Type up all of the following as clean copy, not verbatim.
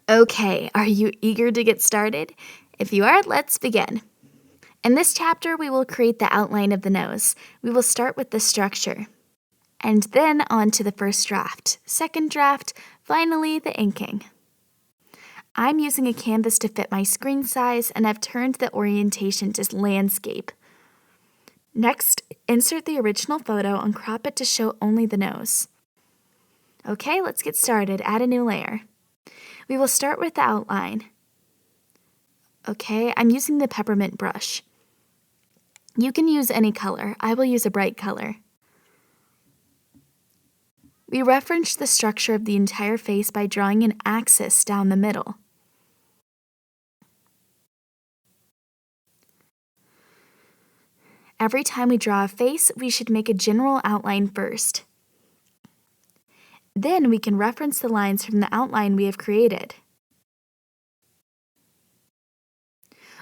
Okay, are you eager to get started? If you are, let's begin. In this chapter, we will create the outline of the nose. We will start with the structure, and then on to the first draft, second draft, finally the inking. I'm using a canvas to fit my screen size, and I've turned the orientation to landscape. Next, insert the original photo and crop it to show only the nose. Okay, let's get started. Add a new layer. We will start with the outline. Okay, I'm using the peppermint brush. You can use any color. I will use a bright color. We reference the structure of the entire face by drawing an axis down the middle. Every time we draw a face, we should make a general outline first. Then we can reference the lines from the outline we have created.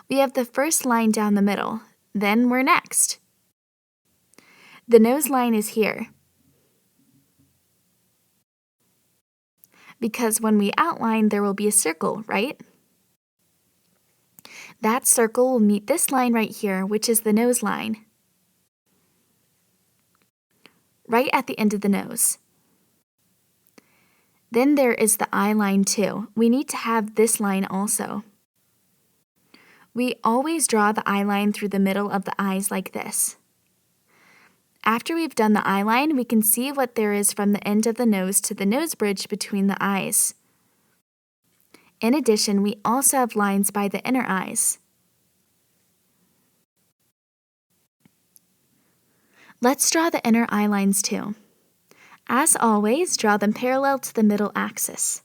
We have the first line down the middle. Then we're next. The nose line is here, because when we outline, there will be a circle, right? That circle will meet this line right here, which is the nose line, right at the end of the nose. Then there is the eye line too. We need to have this line also. We always draw the eye line through the middle of the eyes like this. After we've done the eye line, we can see what there is from the end of the nose to the nose bridge between the eyes. In addition, we also have lines by the inner eyes. Let's draw the inner eye lines too. As always, draw them parallel to the middle axis.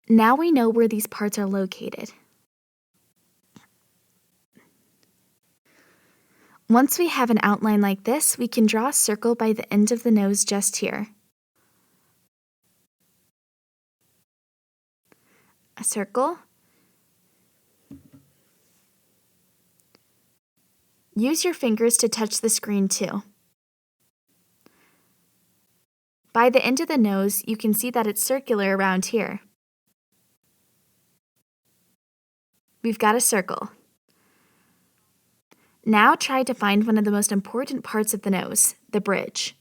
Now we know where these parts are located. Once we have an outline like this, we can draw a circle by the end of the nose just here. A circle. Use your fingers to touch the screen too. By the end of the nose, you can see that it's circular around here. We've got a circle. Now try to find one of the most important parts of the nose, the bridge.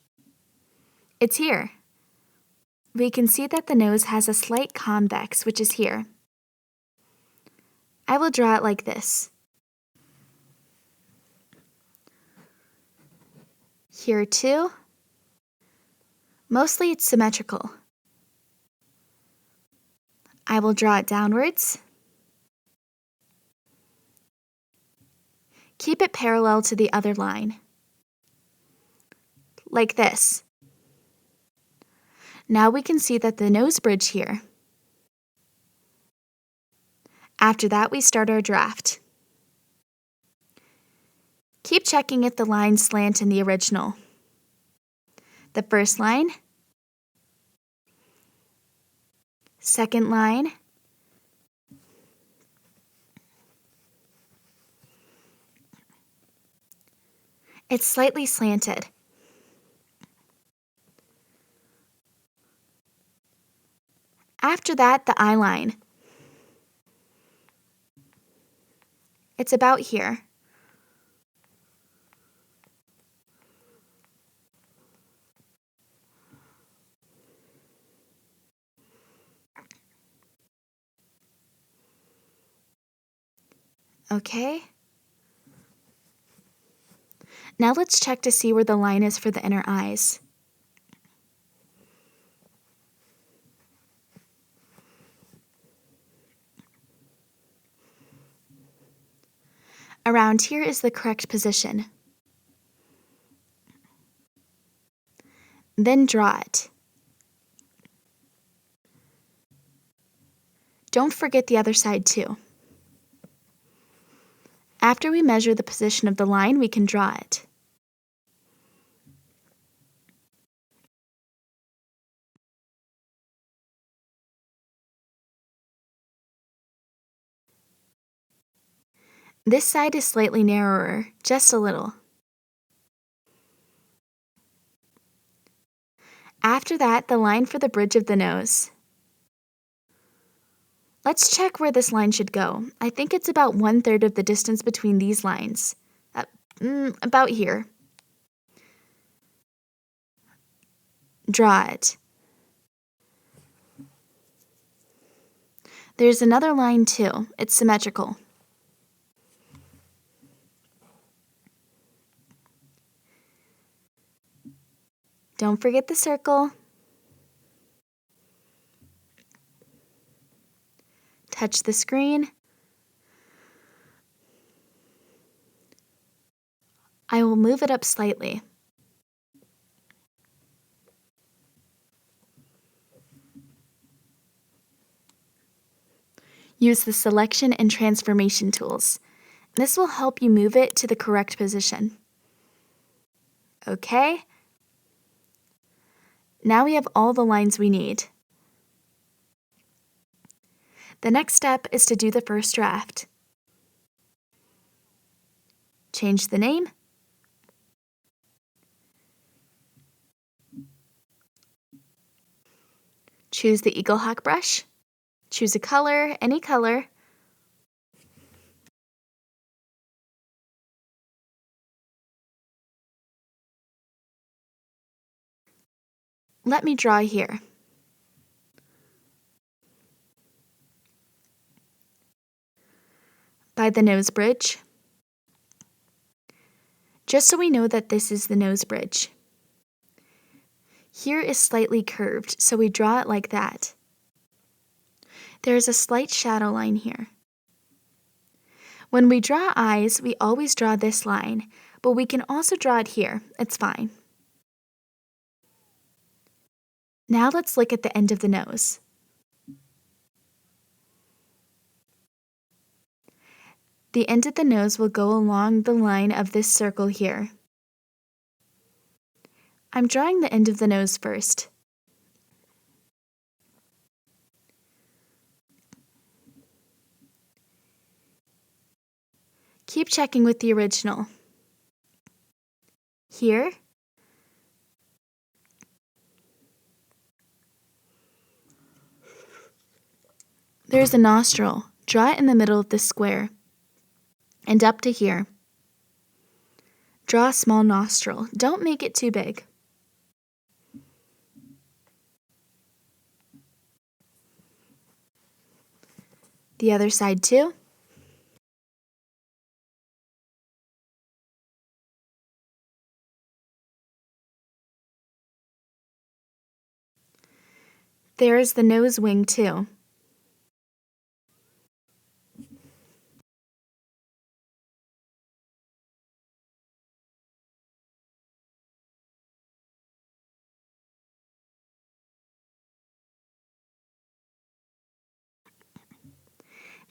It's here. We can see that the nose has a slight convex, which is here. I will draw it like this. Here too. Mostly it's symmetrical. I will draw it downwards. Keep it parallel to the other line, like this. Now we can see that the nose bridge here. After that, we start our draft. Keep checking if the lines slant in the original. The first line, second line, it's slightly slanted. After that, the eye line. It's about here. Okay. Now let's check to see where the line is for the inner eyes. Around here is the correct position. Then draw it. Don't forget the other side too. After we measure the position of the line, we can draw it. This side is slightly narrower, just a little. After that, the line for the bridge of the nose. Let's check where this line should go. I think it's about 1/3 of the distance between these lines. About here. Draw it. There's another line too. It's symmetrical. Don't forget the circle. Touch the screen. I will move it up slightly. Use the selection and transformation tools. This will help you move it to the correct position. Okay. Now we have all the lines we need. The next step is to do the first draft. Change the name. Choose the Eaglehawk brush. Choose a color, any color. Let me draw here. By the nose bridge. Just so we know that this is the nose bridge. Here is slightly curved, so we draw it like that. There is a slight shadow line here. When we draw eyes, we always draw this line, but we can also draw it here. It's fine. Now let's look at the end of the nose. The end of the nose will go along the line of this circle here. I'm drawing the end of the nose first. Keep checking with the original. Here. There's a nostril. Draw it in the middle of this square. And up to here. Draw a small nostril. Don't make it too big. The other side too. There is the nose wing too.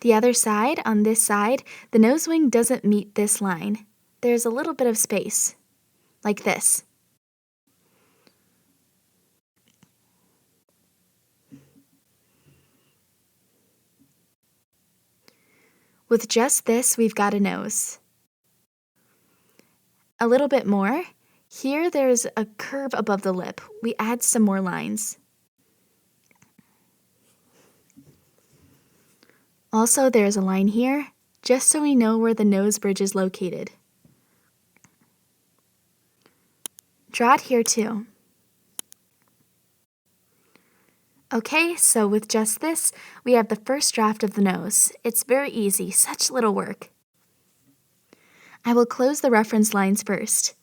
The other side, on this side, the nose wing doesn't meet this line. There's a little bit of space, like this. With just this, we've got a nose. A little bit more. Here there's a curve above the lip. We add some more lines. Also, there's a line here, just so we know where the nose bridge is located. Draw it here too. Okay, so with just this, we have the first draft of the nose. It's very easy, such little work. I will close the reference lines first,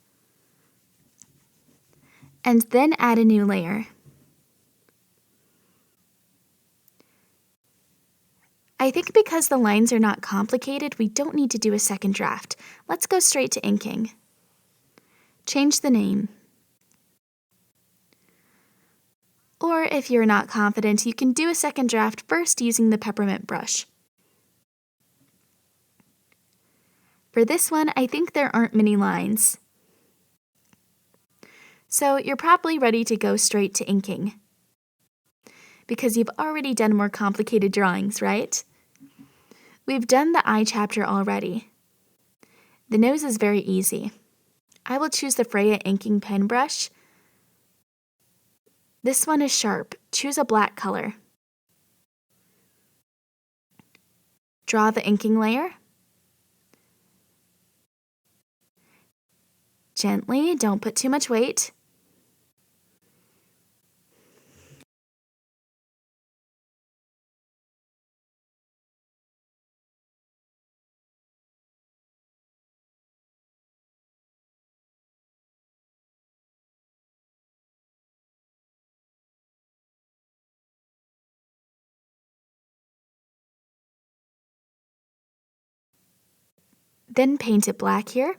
and then add a new layer. I think because the lines are not complicated, we don't need to do a second draft. Let's go straight to inking. Change the name. Or if you're not confident, you can do a second draft first using the Peppermint brush. For this one, I think there aren't many lines. So you're probably ready to go straight to inking, because you've already done more complicated drawings, right? We've done the eye chapter already. The nose is very easy. I will choose the Freya inking pen brush. This one is sharp. Choose a black color. Draw the inking layer. Gently, don't put too much weight. Then paint it black here.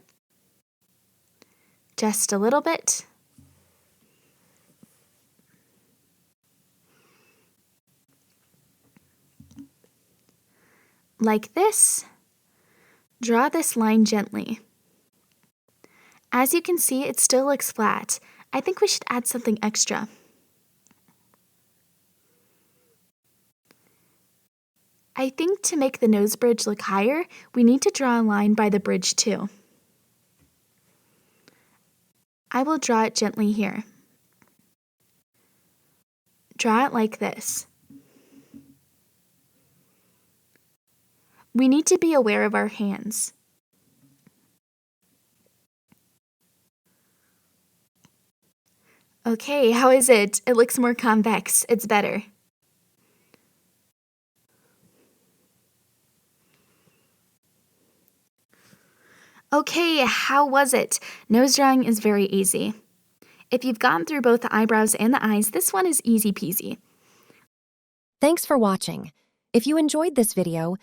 Just a little bit. Like this. Draw this line gently. As you can see, it still looks flat. I think we should add something extra. I think to make the nose bridge look higher, we need to draw a line by the bridge too. I will draw it gently here. Draw it like this. We need to be aware of our hands. Okay, how is it? It looks more convex. It's better. Okay, how was it? Nose drawing is very easy. If you've gone through both the eyebrows and the eyes, this one is easy peasy. Thanks for watching. If you enjoyed this video,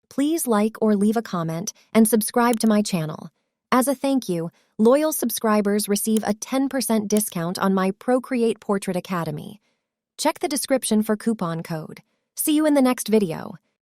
please like or leave a comment and subscribe to my channel. As a thank you, loyal subscribers receive a 10% discount on my Procreate Portrait Academy. Check the description for coupon code. See you in the next video.